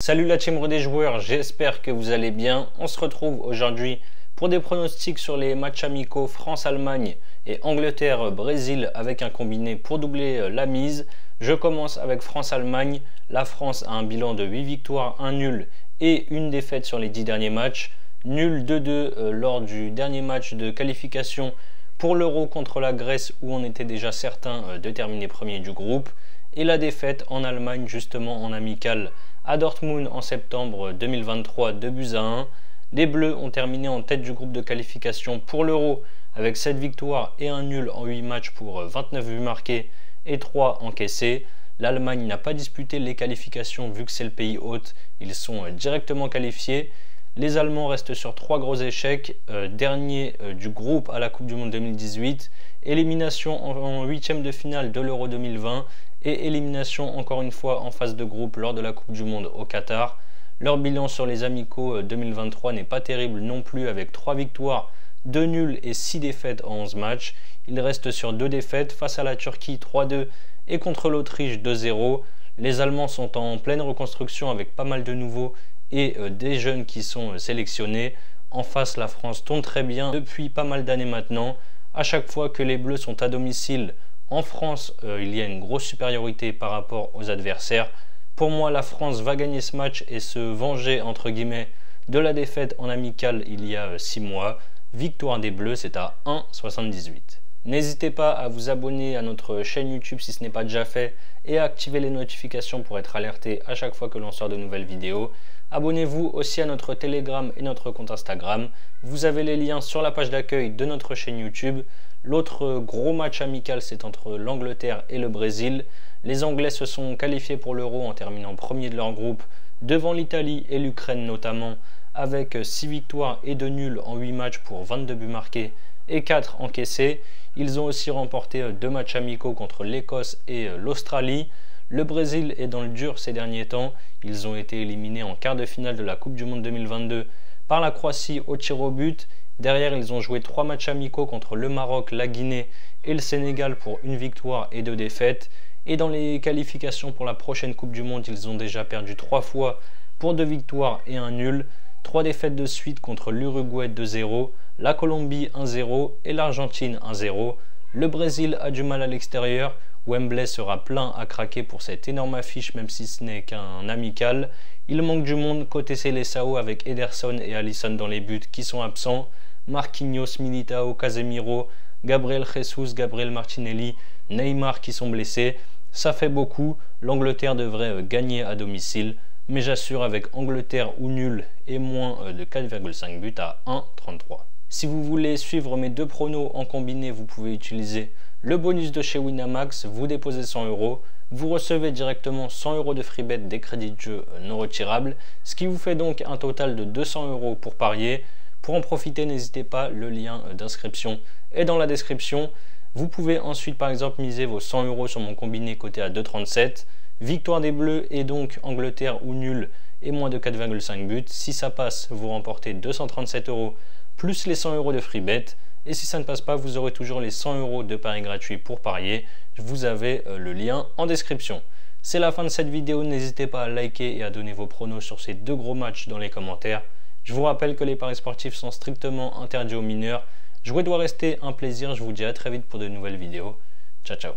Salut la team des joueurs, j'espère que vous allez bien. On se retrouve aujourd'hui pour des pronostics sur les matchs amicaux France-Allemagne et Angleterre-Brésil avec un combiné pour doubler la mise. Je commence avec France-Allemagne. La France a un bilan de 8 victoires, 1 nul et une défaite sur les 10 derniers matchs. Nul 2-2 lors du dernier match de qualification pour l'Euro contre la Grèce où on était déjà certain de terminer premier du groupe. Et la défaite en Allemagne justement en amical à Dortmund en septembre 2023, 2-1. Les Bleus ont terminé en tête du groupe de qualification pour l'Euro avec 7 victoires et un nul en 8 matchs pour 29 buts marqués et 3 encaissés. L'Allemagne n'a pas disputé les qualifications vu que c'est le pays hôte, ils sont directement qualifiés. Les Allemands restent sur 3 gros échecs, dernier du groupe à la Coupe du Monde 2018, élimination en 8e de finale de l'Euro 2020 et élimination encore une fois en phase de groupe lors de la Coupe du Monde au Qatar. Leur bilan sur les amicaux 2023 n'est pas terrible non plus avec 3 victoires, 2 nuls et 6 défaites en 11 matchs. Ils restent sur 2 défaites face à la Turquie 3-2 et contre l'Autriche 2-0. Les Allemands sont en pleine reconstruction avec pas mal de nouveaux et des jeunes qui sont sélectionnés. En face, la France tourne très bien depuis pas mal d'années maintenant. À chaque fois que les Bleus sont à domicile, en France, il y a une grosse supériorité par rapport aux adversaires. Pour moi, la France va gagner ce match et se venger, entre guillemets, de la défaite en amical il y a 6 mois. Victoire des Bleus, c'est à 1,78. N'hésitez pas à vous abonner à notre chaîne YouTube si ce n'est pas déjà fait et à activer les notifications pour être alerté à chaque fois que l'on sort de nouvelles vidéos. Abonnez-vous aussi à notre Telegram et notre compte Instagram. Vous avez les liens sur la page d'accueil de notre chaîne YouTube. L'autre gros match amical, c'est entre l'Angleterre et le Brésil. Les Anglais se sont qualifiés pour l'Euro en terminant premier de leur groupe, devant l'Italie et l'Ukraine notamment, avec 6 victoires et 2 nuls en 8 matchs pour 22 buts marqués et 4 encaissés. Ils ont aussi remporté 2 matchs amicaux contre l'Écosse et l'Australie. Le Brésil est dans le dur ces derniers temps. Ils ont été éliminés en quart de finale de la Coupe du Monde 2022 par la Croatie au tir au but. Derrière, ils ont joué 3 matchs amicaux contre le Maroc, la Guinée et le Sénégal pour 1 victoire et 2 défaites. Et dans les qualifications pour la prochaine Coupe du Monde, ils ont déjà perdu 3 fois pour 2 victoires et 1 nul. 3 défaites de suite contre l'Uruguay 2-0, la Colombie 1-0 et l'Argentine 1-0. Le Brésil a du mal à l'extérieur. Wembley sera plein à craquer pour cette énorme affiche même si ce n'est qu'un amical. Il manque du monde côté Seleção avec Ederson et Alisson dans les buts qui sont absents. Marquinhos, Militao, Casemiro, Gabriel Jesus, Gabriel Martinelli, Neymar qui sont blessés. Ça fait beaucoup. L'Angleterre devrait gagner à domicile. Mais j'assure avec Angleterre ou nul et moins de 4,5 buts à 1,33. Si vous voulez suivre mes 2 pronos en combiné, vous pouvez utiliser le bonus de chez Winamax. Vous déposez 100 €, vous recevez directement 100 € de free bet des crédits de jeu non retirables, ce qui vous fait donc un total de 200 € pour parier. Pour en profiter, n'hésitez pas, le lien d'inscription est dans la description. Vous pouvez ensuite par exemple miser vos 100 € sur mon combiné coté à 2,37. Victoire des Bleus et donc Angleterre ou nul et moins de 4,5 buts. Si ça passe, vous remportez 237 € plus les 100 € de free bet. Et si ça ne passe pas, vous aurez toujours les 100 € de paris gratuits pour parier. Vous avez le lien en description. C'est la fin de cette vidéo. N'hésitez pas à liker et à donner vos pronos sur ces 2 gros matchs dans les commentaires. Je vous rappelle que les paris sportifs sont strictement interdits aux mineurs. Jouer doit rester un plaisir. Je vous dis à très vite pour de nouvelles vidéos. Ciao, ciao.